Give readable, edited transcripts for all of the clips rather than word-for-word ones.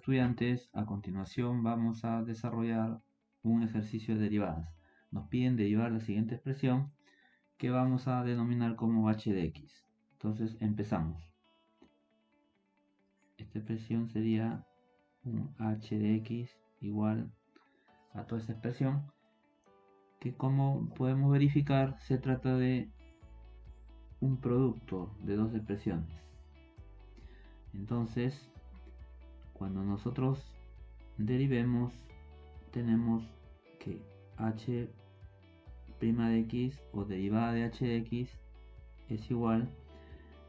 estudiantes, a continuación vamos a desarrollar un ejercicio de derivadas. Nos piden derivar la siguiente expresión que vamos a denominar como h de x. Entonces empezamos. Esta expresión sería un h de x igual a toda esta expresión, que como podemos verificar se trata de un producto de dos expresiones. Entonces, cuando nosotros derivemos, tenemos que h' de x o derivada de h de x es igual,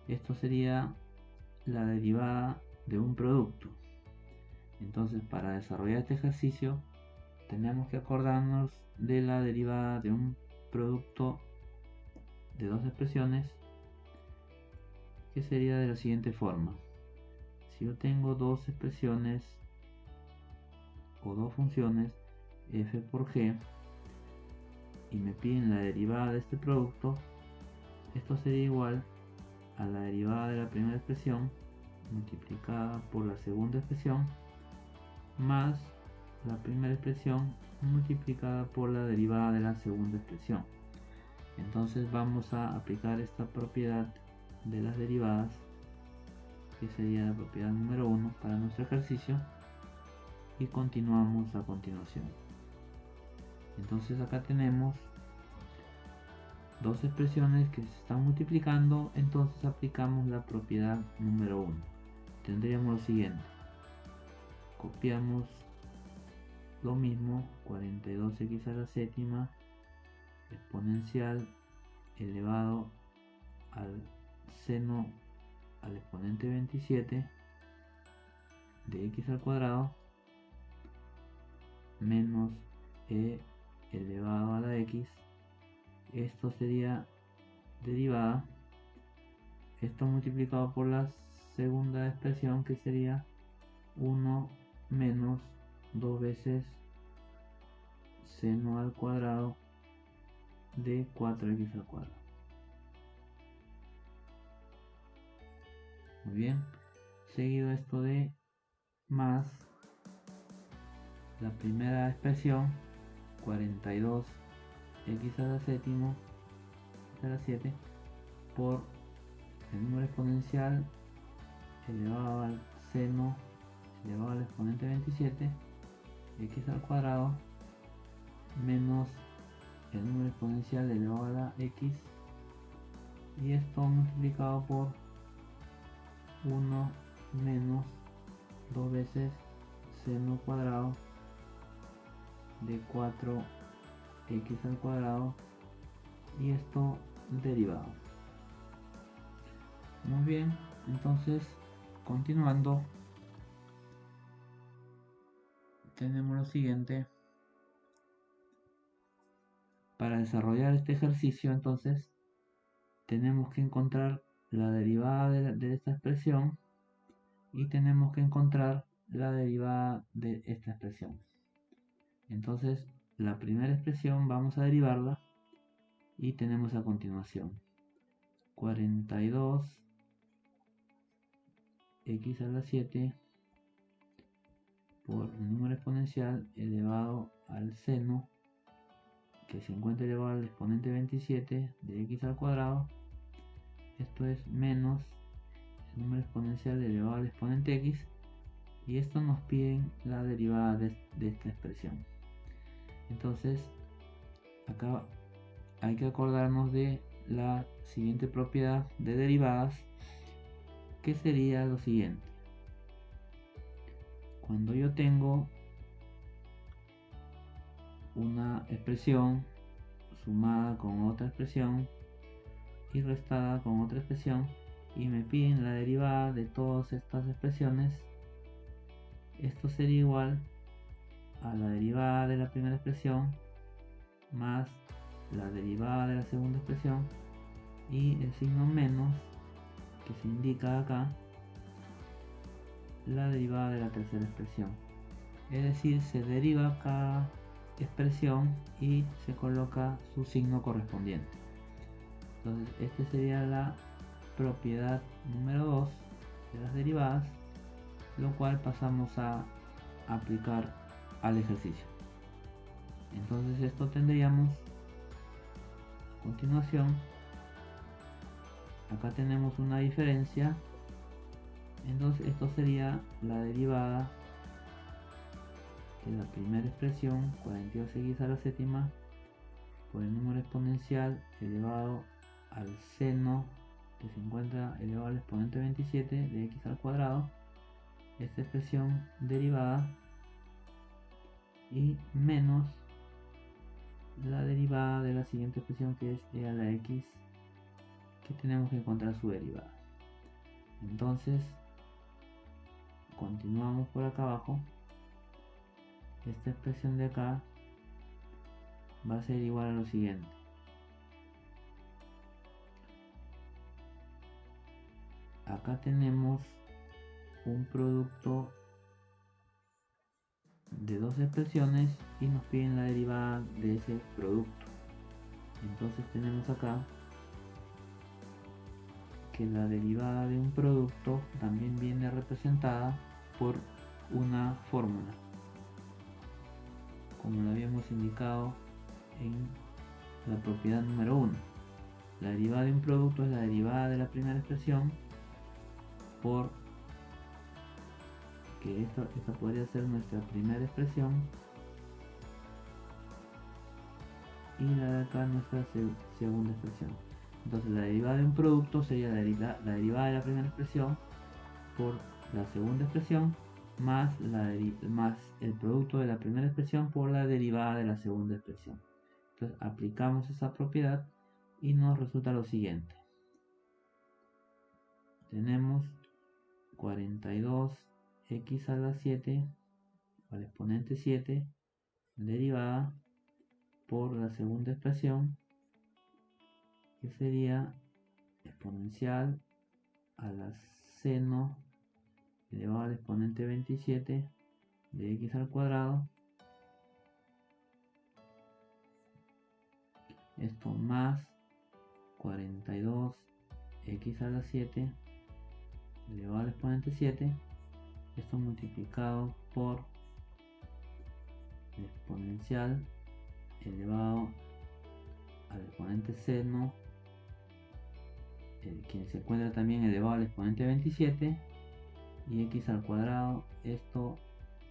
esto sería la derivada de un producto. Entonces, para desarrollar este ejercicio tenemos que acordarnos de la derivada de un producto de dos expresiones, que sería de la siguiente forma. Si yo tengo dos expresiones o dos funciones f por g y me piden la derivada de este producto, esto sería igual a la derivada de la primera expresión multiplicada por la segunda expresión más la primera expresión multiplicada por la derivada de la segunda expresión. Entonces vamos a aplicar esta propiedad de las derivadas, que sería la propiedad número 1 para nuestro ejercicio, y continuamos a continuación. Entonces acá tenemos dos expresiones que se están multiplicando, entonces aplicamos la propiedad número 1. Tendríamos lo siguiente: copiamos lo mismo, 42x a la séptima exponencial elevado al seno al exponente 27 de x al cuadrado menos e elevado a la x. Esto sería derivada, esto multiplicado por la segunda expresión, que sería 1 menos 2 veces seno al cuadrado de 4x al cuadrado. Muy bien, seguido esto de más la primera expresión, 42x a la séptima a la 7 por el número exponencial elevado al seno elevado al exponente 27 x al cuadrado menos el número exponencial elevado a la x, y esto multiplicado por 1 menos 2 veces seno cuadrado de 4x al cuadrado, y esto derivado. Muy bien, entonces continuando tenemos lo siguiente. Para desarrollar este ejercicio, entonces tenemos que encontrar la derivada de esta expresión y tenemos que encontrar la derivada de esta expresión. Entonces la primera expresión vamos a derivarla y tenemos a continuación 42x a la 7 por el número exponencial elevado al seno que se encuentra elevado al exponente 27 de x al cuadrado. Esto es menos el número exponencial elevado al exponente x, y esto nos piden la derivada de esta expresión. Entonces acá hay que acordarnos de la siguiente propiedad de derivadas, que sería lo siguiente: cuando yo tengo una expresión sumada con otra expresión y restada con otra expresión y me piden la derivada de todas estas expresiones, esto sería igual a la derivada de la primera expresión más la derivada de la segunda expresión y el signo menos que se indica acá, la derivada de la tercera expresión. Es decir, se deriva cada expresión y se coloca su signo correspondiente. Entonces esta sería la propiedad número 2 de las derivadas, lo cual pasamos a aplicar al ejercicio. Entonces esto tendríamos a continuación. Acá tenemos una diferencia, entonces esto sería la derivada de la primera expresión 42x a la séptima por el número exponencial elevado al seno de 50 elevado al exponente 27 de x al cuadrado, esta expresión derivada, y menos la derivada de la siguiente expresión, que es e a la x, que tenemos que encontrar su derivada. Entonces continuamos por acá abajo. Esta expresión de acá va a ser igual a lo siguiente: acá tenemos un producto de dos expresiones y nos piden la derivada de ese producto. Entonces tenemos acá que la derivada de un producto también viene representada por una fórmula, como lo habíamos indicado en la propiedad número 1. La derivada de un producto es la derivada de la primera expresión por, que esta podría ser nuestra primera expresión, y la de acá nuestra segunda expresión. Entonces la derivada de un producto sería la derivada de la primera expresión por la segunda expresión más el producto de la primera expresión por la derivada de la segunda expresión. Entonces aplicamos esa propiedad y nos resulta lo siguiente: tenemos 42x a la 7 al exponente 7 derivada por la segunda expresión, que sería exponencial a la seno elevado al exponente 27 de x al cuadrado, esto más 42x a la 7 elevado al exponente 7, esto multiplicado por el exponencial elevado al exponente seno, que se encuentra también elevado al exponente 27, y x al cuadrado, esto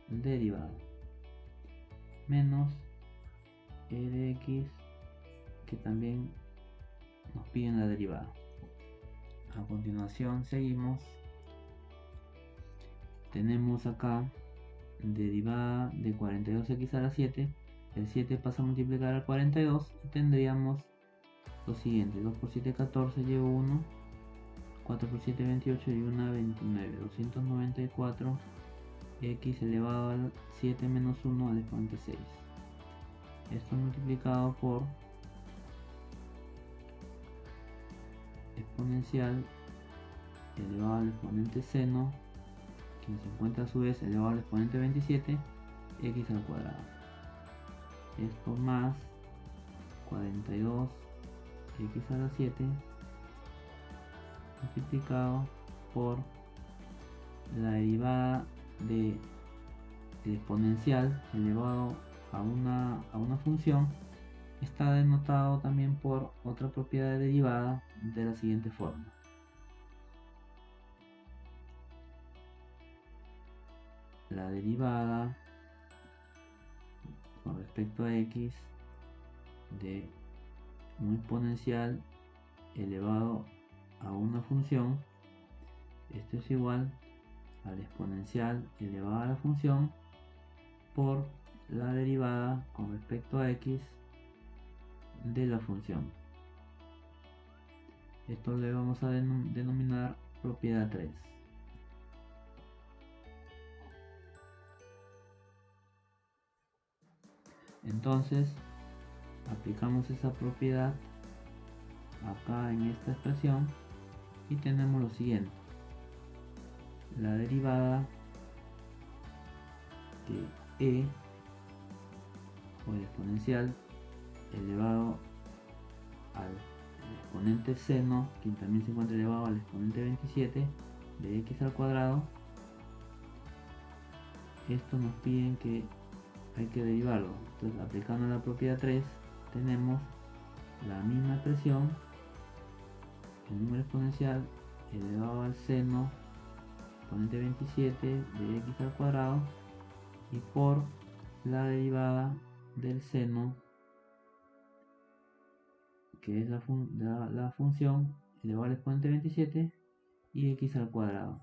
derivado, menos e de x, que también nos piden la derivada. A continuación seguimos. Tenemos acá derivada de 42x a la 7. El 7 pasa a multiplicar al 42 y tendríamos lo siguiente: 2 por 7 14, llevo 1, 4 por 7 28 y 1 29, 294 x elevado al 7 menos 1 al exponente 6. Esto multiplicado por exponencial elevado al exponente seno, que se encuentra a su vez elevado al exponente 27, x al cuadrado. Esto más 42 x a la 7 multiplicado por la derivada de el exponencial elevado a una función, está denotado también por otra propiedad de derivada de la siguiente forma: la derivada con respecto a x de un exponencial elevado a una función, esto es igual al exponencial elevado a la función por la derivada con respecto a x de la función. Esto le vamos a denominar propiedad 3. Entonces aplicamos esa propiedad acá en esta expresión y tenemos lo siguiente: la derivada de e o el exponencial elevado al exponente seno, que también se encuentra elevado al exponente 27 de x al cuadrado, esto nos piden que hay que derivarlo. Entonces, aplicando la propiedad 3, tenemos la misma expresión, el número exponencial elevado al seno exponente 27 de x al cuadrado, y por la derivada del seno, que es la función elevado al exponente 27 y x al cuadrado,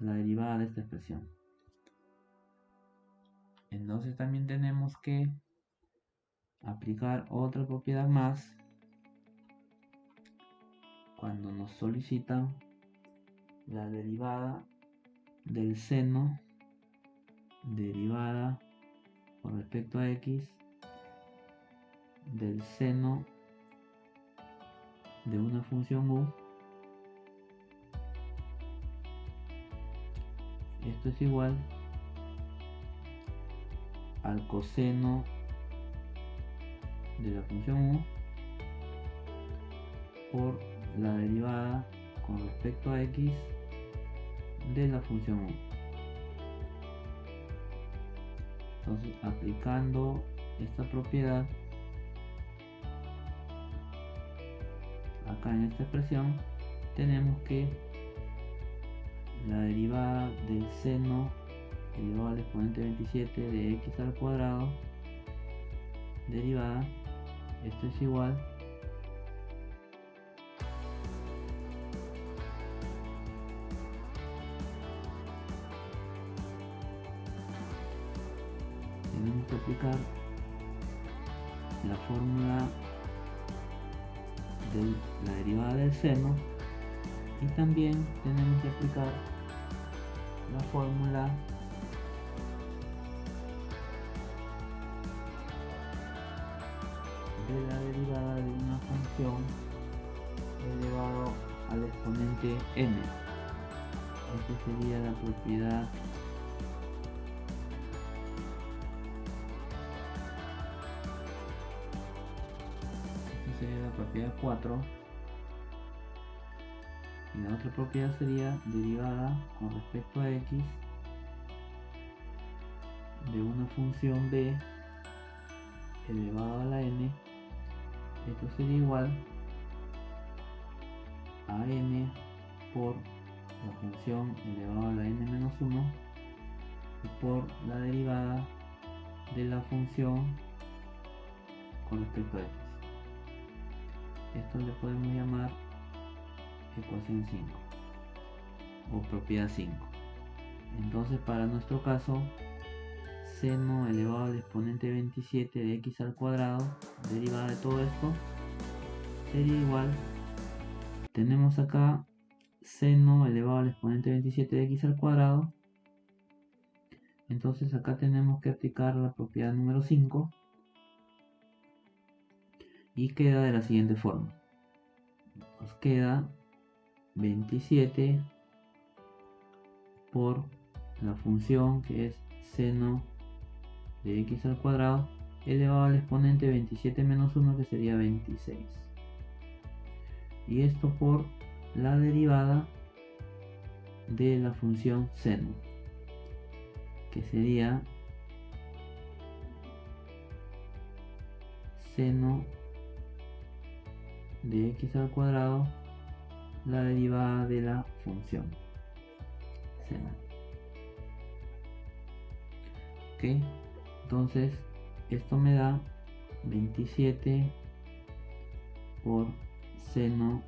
la derivada de esta expresión. Entonces también tenemos que aplicar otra propiedad más cuando nos solicitan la derivada del seno derivada con respecto a x del seno de una función u. Esto es igual al coseno de la función u por la derivada con respecto a x de la función u. Entonces, aplicando esta propiedad acá en esta expresión, tenemos que la derivada del seno elevado al exponente 27 de x al cuadrado, derivada, esto es igual tenemos que aplicar la fórmula de la derivada del seno, y también tenemos que aplicar la fórmula de la derivada de una función elevado al exponente n. Esta sería la propiedad propiedad 4, y la otra propiedad sería derivada con respecto a x de una función b elevado a la n. Esto sería igual a n por la función elevado a la n-1 y por la derivada de la función con respecto a x. Esto le podemos llamar ecuación 5 o propiedad 5. Entonces, para nuestro caso, seno elevado al exponente 27 de x al cuadrado, derivada de todo esto, sería igual, tenemos acá seno elevado al exponente 27 de x al cuadrado. Entonces acá tenemos que aplicar la propiedad número 5, y queda de la siguiente forma. Nos queda 27 por la función que es seno de x al cuadrado elevado al exponente 27 menos 1, que sería 26. Y esto por la derivada de la función seno, que sería seno de x al cuadrado, la derivada de la función seno. Ok, entonces esto me da 27 por seno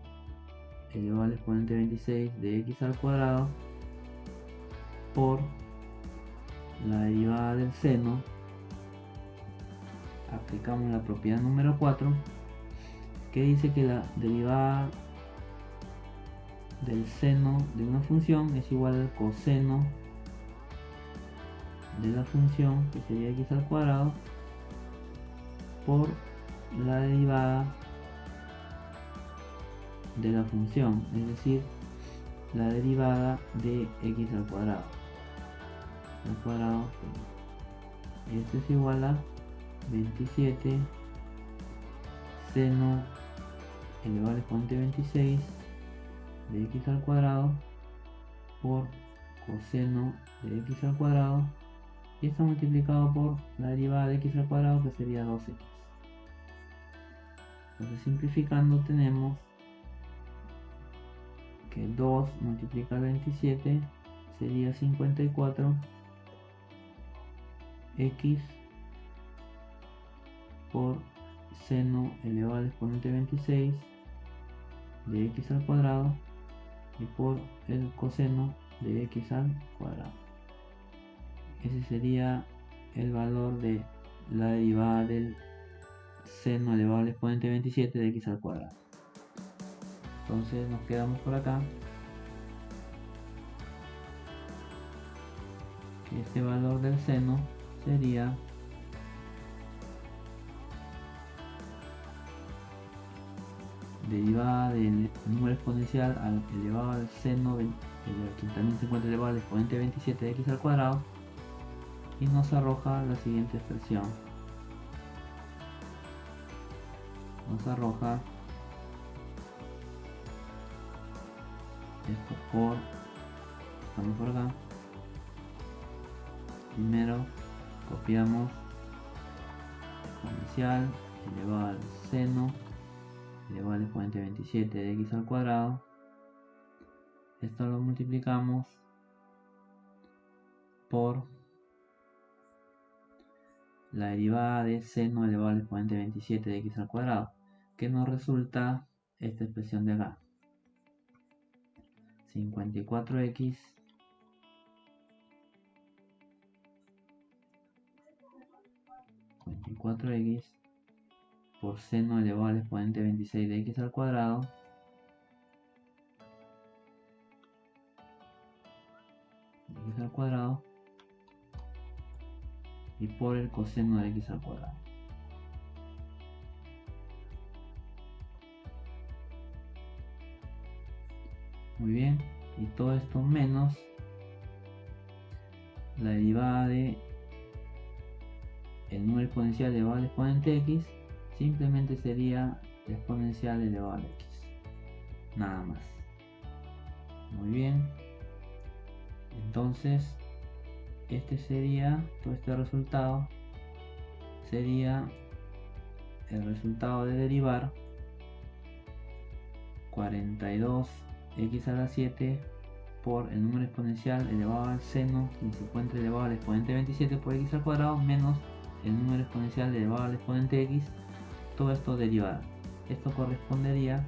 elevado al exponente 26 de x al cuadrado por la derivada del seno. Aplicamos la propiedad número 4, que dice que la derivada del seno de una función es igual al coseno de la función, que sería x al cuadrado, por la derivada de la función, es decir, la derivada de x al cuadrado. Esto es igual a 27 seno elevado al exponente 26 de x al cuadrado por coseno de x al cuadrado y esto multiplicado por la derivada de x al cuadrado, que sería 2x. Entonces, simplificando, tenemos que 2 multiplicado 27 sería 54 x por seno elevado al exponente 26 de x al cuadrado y por el coseno de x al cuadrado. Ese sería el valor de la derivada del seno elevado al exponente 27 de x al cuadrado. Entonces nos quedamos por acá que este valor del seno sería derivada del número exponencial elevado al seno que también se encuentra elevado al exponente 27 de x al cuadrado, y nos arroja la siguiente expresión. Nos arroja esto estamos por acá. Primero copiamos exponencial elevado al seno elevado al exponente 27 de x al cuadrado. Esto lo multiplicamos por la derivada de seno elevado al exponente 27 de x al cuadrado, que nos resulta esta expresión de acá, 54x por seno elevado al exponente 26 de x al cuadrado y por el coseno de x al cuadrado. Muy bien, y todo esto menos la derivada de el número exponencial elevado al exponente x, simplemente sería exponencial elevado al x, nada más. Muy bien, entonces este sería, todo este resultado sería el resultado de derivar 42x a la 7 por el número exponencial elevado al seno que se encuentra elevado al exponente 27 por x al cuadrado menos el número exponencial elevado al exponente x, todo esto derivado. Esto correspondería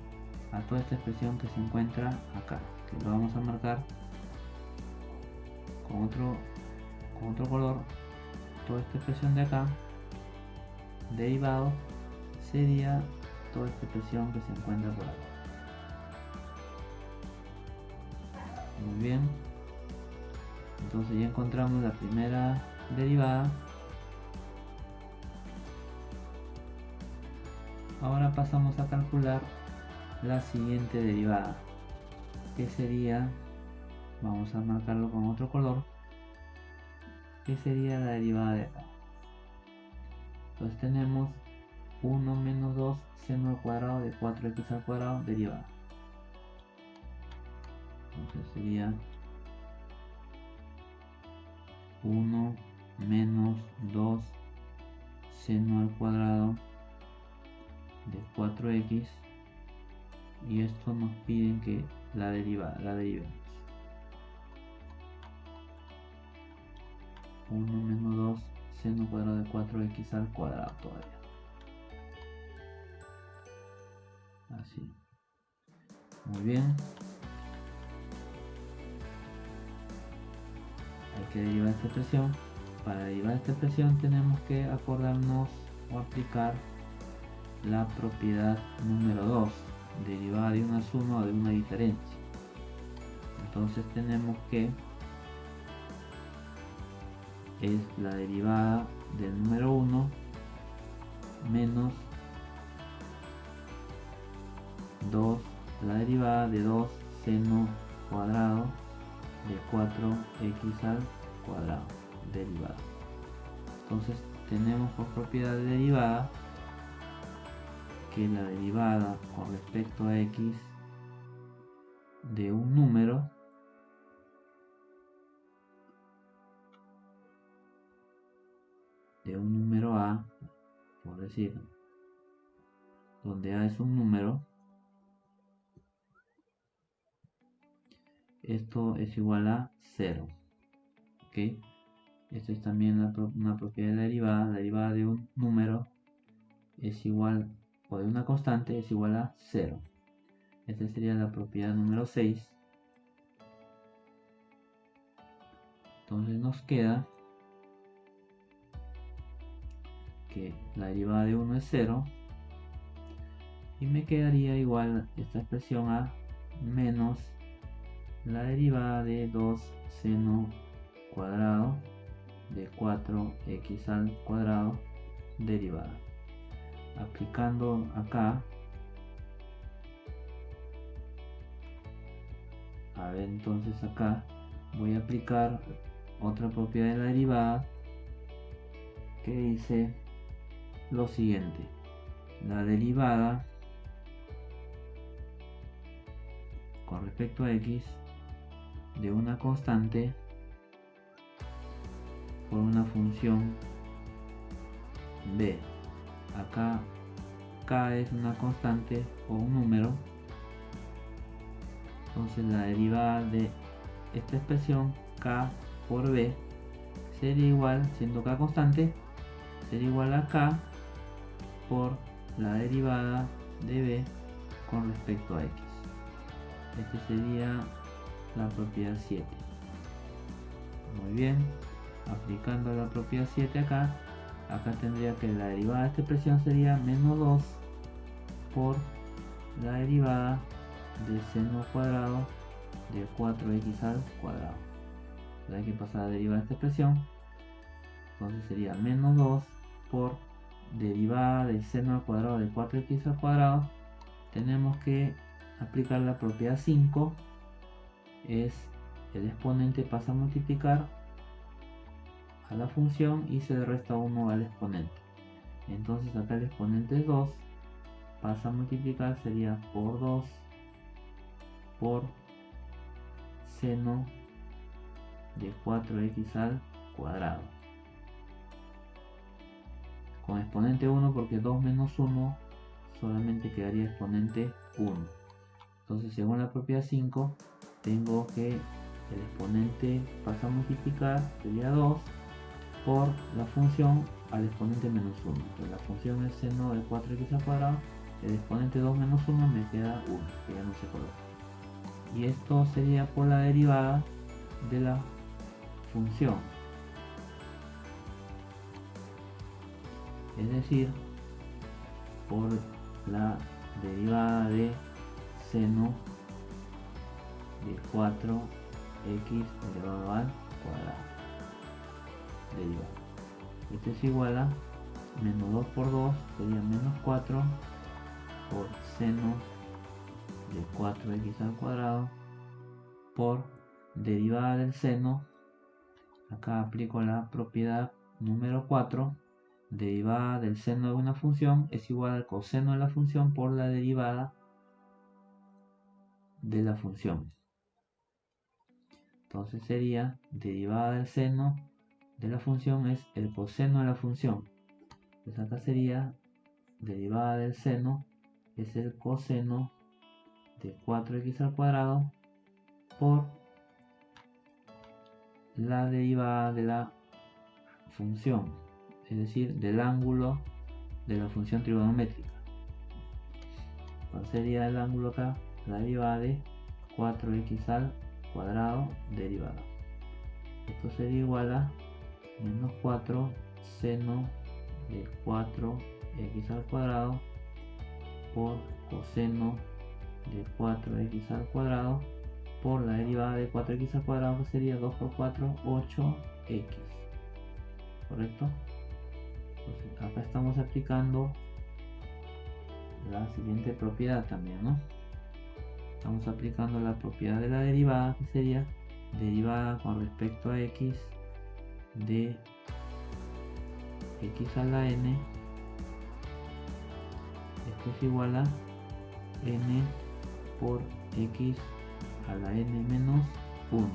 a toda esta expresión que se encuentra acá, que lo vamos a marcar con otro color. Toda esta expresión de acá derivado sería toda esta expresión que se encuentra por acá. Muy bien, entonces ya encontramos la primera derivada. Ahora pasamos a calcular la siguiente derivada, que sería, vamos a marcarlo con otro color, que sería la derivada de acá. Entonces tenemos 1 menos 2 seno al cuadrado de 4x al cuadrado derivada. Entonces sería 1 menos 2 seno al cuadrado de 4x, y esto nos piden que la derivemos. 1 menos 2 seno cuadrado de 4x al cuadrado todavía. Así. Muy bien. Hay que derivar esta expresión. Para derivar esta expresión tenemos que acordarnos o aplicar la propiedad número 2, derivada de una suma o de una diferencia. Entonces tenemos que es la derivada del número 1 menos 2, la derivada de 2 seno cuadrado de 4x al cuadrado derivada. Entonces tenemos por propiedad de derivada que la derivada con respecto a x de un número de un número a, por decir, donde a es un número, esto es igual a 0. ¿Ok? Esto es también una propiedad de la derivada de un número es igual, o de una constante es igual a 0. Esta sería la propiedad número 6. Entonces nos queda que la derivada de 1 es 0 y me quedaría igual esta expresión a menos la derivada de 2 seno cuadrado de 4x al cuadrado derivada. Aplicando acá, a ver, entonces acá voy a aplicar otra propiedad de la derivada que dice lo siguiente: la derivada con respecto a x de una constante por una función b. Acá k es una constante o un número, entonces la derivada de esta expresión k por b sería igual, siendo k constante, sería igual a k por la derivada de b con respecto a x. Este sería la propiedad 7. Muy bien, aplicando la propiedad 7 acá tendría que la derivada de esta expresión sería menos 2 por la derivada de seno cuadrado de 4x al cuadrado. Hay que pasar a la derivada de esta expresión, entonces sería menos 2 por derivada del seno al cuadrado de 4x al cuadrado. Tenemos que aplicar la propiedad 5, es el exponente pasa a multiplicar a la función y se le resta 1 al exponente. Entonces acá el exponente es 2, pasa a multiplicar, sería por 2 por seno de 4x al cuadrado, con exponente 1 porque 2 menos 1 solamente quedaría exponente 1. Entonces, según la propiedad 5, tengo que el exponente pasa a multiplicar, sería 2 por la función al exponente menos 1. Entonces, la función es seno de 4x al cuadrado, el exponente 2 menos 1 me queda 1, que ya no se coloca. Y esto sería por la derivada de la función, es decir, por la derivada de seno de 4x elevado al cuadrado derivada. Esto es igual a menos 2 por 2 sería menos 4 por seno de 4x al cuadrado por derivada del seno. Acá aplico la propiedad número 4. Derivada del seno de una función es igual al coseno de la función por la derivada de la función. Entonces sería derivada del seno de la función es el coseno de la función. Pues acá sería derivada del seno es el coseno de 4x al cuadrado por la derivada de la función, es decir, del ángulo de la función trigonométrica. ¿Cuál sería el ángulo acá? La derivada de 4x al cuadrado derivada. Esto sería igual a menos 4 seno de 4x al cuadrado por coseno de 4x al cuadrado por la derivada de 4x al cuadrado, que sería 2 por 4, 8x. ¿Correcto? Entonces acá estamos aplicando la siguiente propiedad también, ¿no? Estamos aplicando la propiedad de la derivada, que sería derivada con respecto a x de x a la n. Esto es igual a n por x a la n menos 1.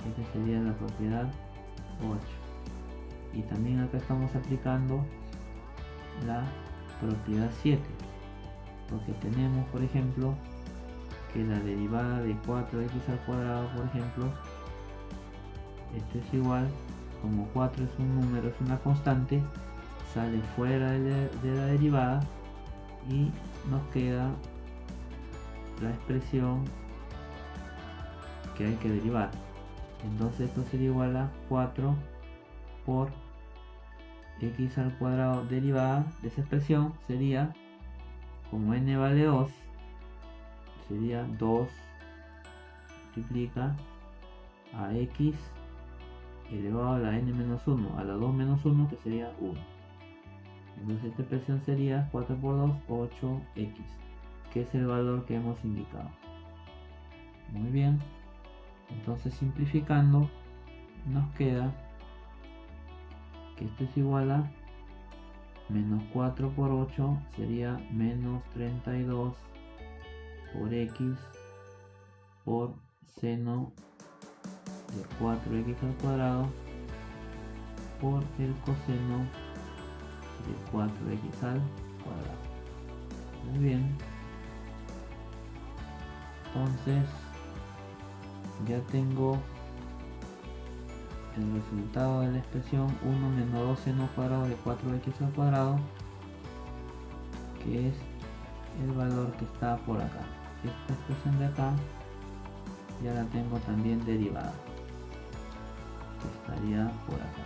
Esta sería la propiedad 8. y también acá estamos aplicando la propiedad 7, porque tenemos, por ejemplo, que la derivada de 4x al cuadrado, por ejemplo, esto es igual, como 4 es un número, es una constante, sale fuera de la derivada y nos queda la expresión que hay que derivar. Entonces esto sería igual a 4 por x al cuadrado derivada de esa expresión sería, como n vale 2, sería 2 multiplica a x elevado a la n menos 1 a la 2 menos 1, que sería 1. Entonces esta expresión sería 4 por 2, 8x, que es el valor que hemos indicado. Muy bien, entonces simplificando nos queda que esto es igual a menos 4 por 8 sería menos 32 por x por seno de 4x al cuadrado por el coseno de 4x al cuadrado. Muy bien, entonces ya tengo el resultado de la expresión 1 menos 2 seno cuadrado de 4x al cuadrado, que es el valor que está por acá. Esta expresión de acá ya la tengo también derivada, que estaría por acá.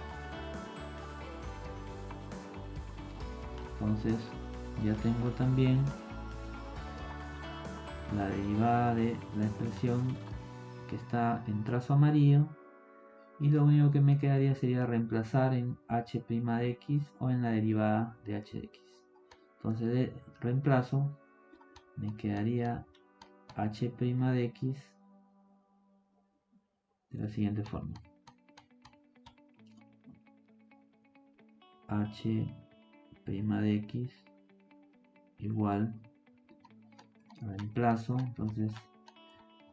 Entonces ya tengo también la derivada de la expresión que está en trazo amarillo, y lo único que me quedaría sería reemplazar en h' de x o en la derivada de h de x. Entonces de reemplazo me quedaría h' de x de la siguiente forma: h' de x igual, reemplazo, entonces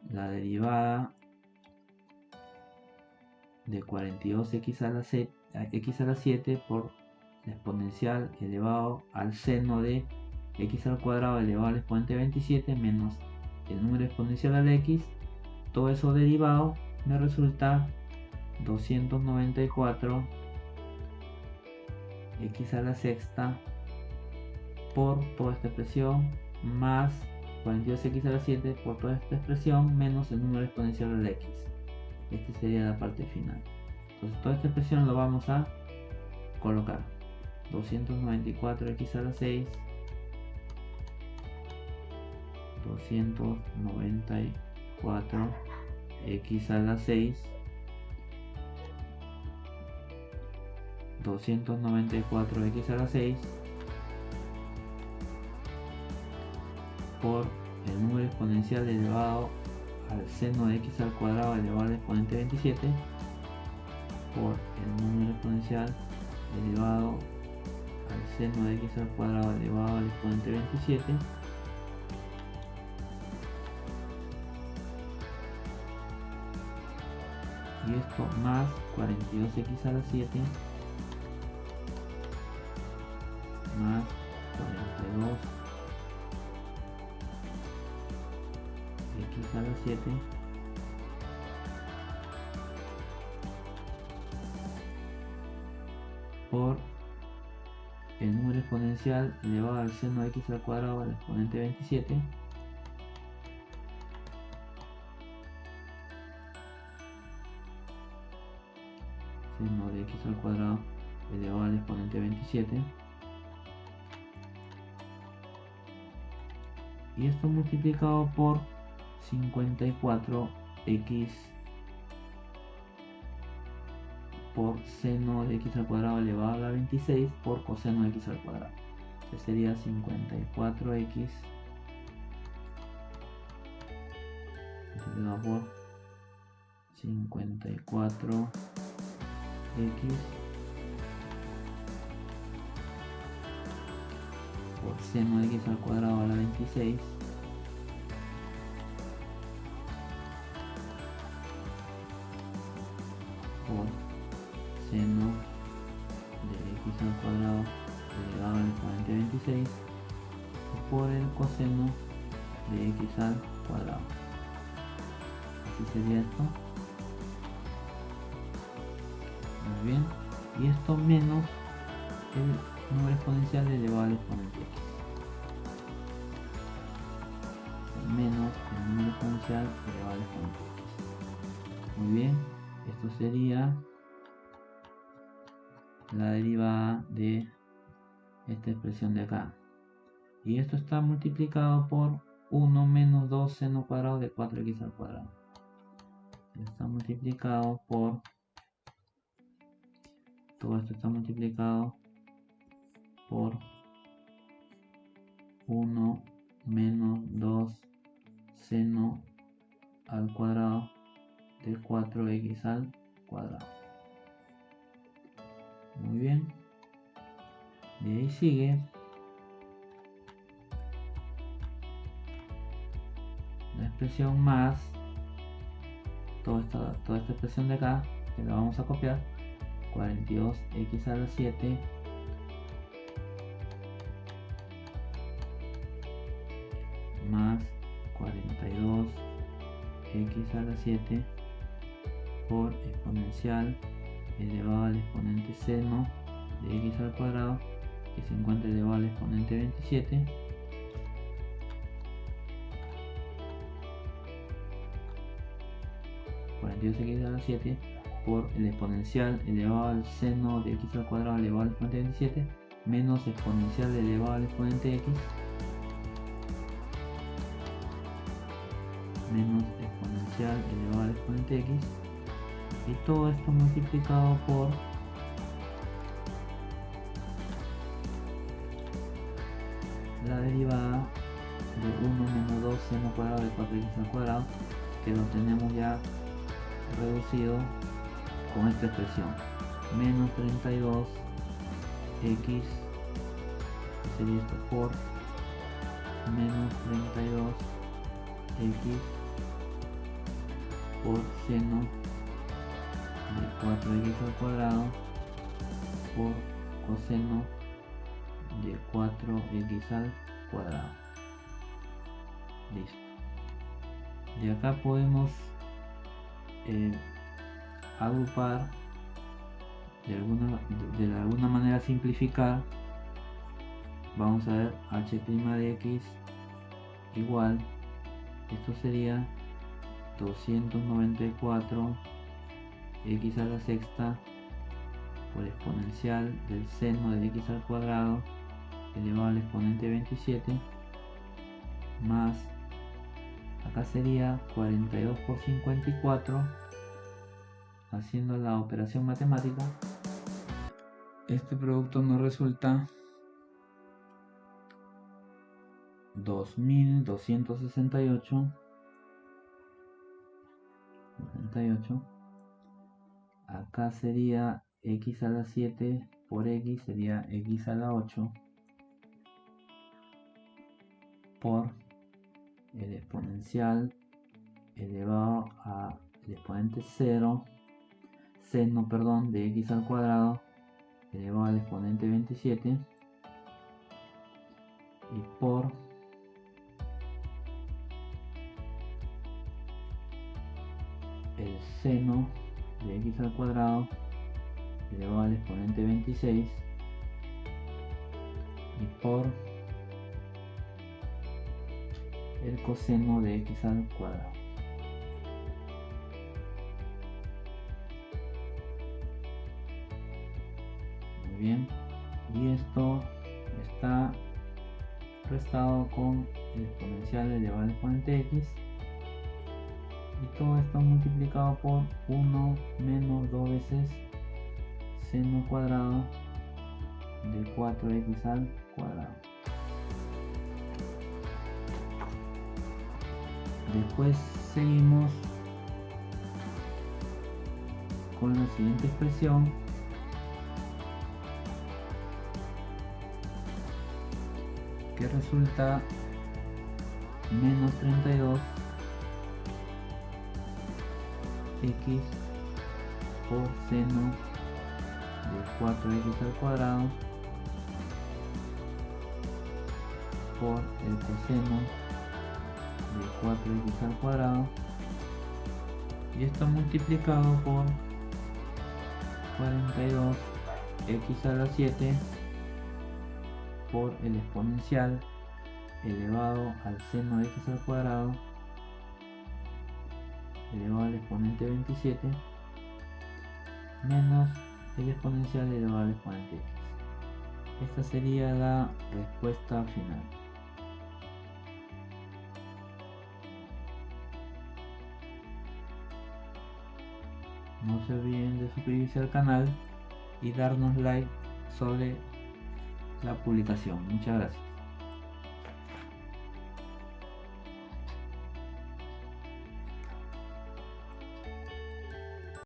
la derivada de 42x a la 7 por la exponencial elevado al seno de x al cuadrado elevado al exponente 27 menos el número exponencial a la x, todo eso derivado me resulta 294 x a la sexta por toda esta expresión más 42x a la 7 por toda esta expresión menos el número exponencial a la x. Esta sería la parte final. Entonces toda esta expresión lo vamos a colocar: 294x a la 6, 294x a la 6, 294x a la 6 por el número exponencial elevado al seno de x al cuadrado elevado al exponente 27 por el número exponencial elevado al seno de x al cuadrado elevado al exponente 27 y esto más 42x a la 7 más 42x a la 7 por el número exponencial elevado al seno de x al cuadrado al exponente 27 seno de x al cuadrado elevado al exponente 27, y esto multiplicado por 54x por seno de x al cuadrado elevado a la 26 por coseno de x al cuadrado, que sería 54x multiplicado por 54x por seno de x al cuadrado a la 26 por seno al cuadrado elevado al exponente 26 por el coseno de x al cuadrado. Así sería esto. Muy bien. Y esto menos el número exponencial elevado al exponente x. Menos el número exponencial elevado al exponente x. Muy bien. Esto sería la derivada de esta expresión de acá. Y esto está multiplicado por 1 menos 2 seno cuadrado de 4x al cuadrado. Está multiplicado por... Todo esto está multiplicado por 1 menos 2 seno al cuadrado de 4x al cuadrado. Muy bien. De ahí sigue la expresión más toda esta expresión de acá, que la vamos a copiar, 42x a la 7 más 42x a la 7 por exponencial elevado al exponente seno de x al cuadrado, que se encuentra elevado al exponente 27, x a la 7 por el exponencial elevado al seno de x al cuadrado elevado al exponente 27 menos exponencial elevado al exponente x menos exponencial elevado al exponente x, y todo esto multiplicado por la derivada de 1 menos 2 seno cuadrado de 4x al cuadrado, que lo tenemos ya reducido con esta expresión, menos 32x, que sería esto, por menos 32x por seno de 4x al cuadrado por coseno de 4x al cuadrado. Listo. De acá podemos agrupar, de alguna manera simplificar. Vamos a ver h' de x igual, esto sería 294 x a la sexta por exponencial del seno de x al cuadrado elevado al exponente 27 más, acá sería 42 por 54, haciendo la operación matemática, este producto nos resulta 2268. Acá sería x a la 7 por x, sería x a la 8 por el exponencial elevado al exponente 0 seno de x al cuadrado elevado al exponente 27 y por el seno de x al cuadrado elevado al exponente 26 y por el coseno de x al cuadrado. Muy bien, y esto está restado con el exponencial elevado al exponente x, y todo esto multiplicado por 1 menos 2 veces seno cuadrado de 4x al cuadrado. Después seguimos con la siguiente expresión, que resulta menos 32 x por seno de 4x al cuadrado por el coseno de 4x al cuadrado, y esto multiplicado por 42x a la 7 por el exponencial elevado al seno de x al cuadrado elevado al exponente 27 menos el exponencial elevado al exponente x. Esta sería la respuesta final. No se olviden de suscribirse al canal y darnos like sobre la publicación. Muchas gracias.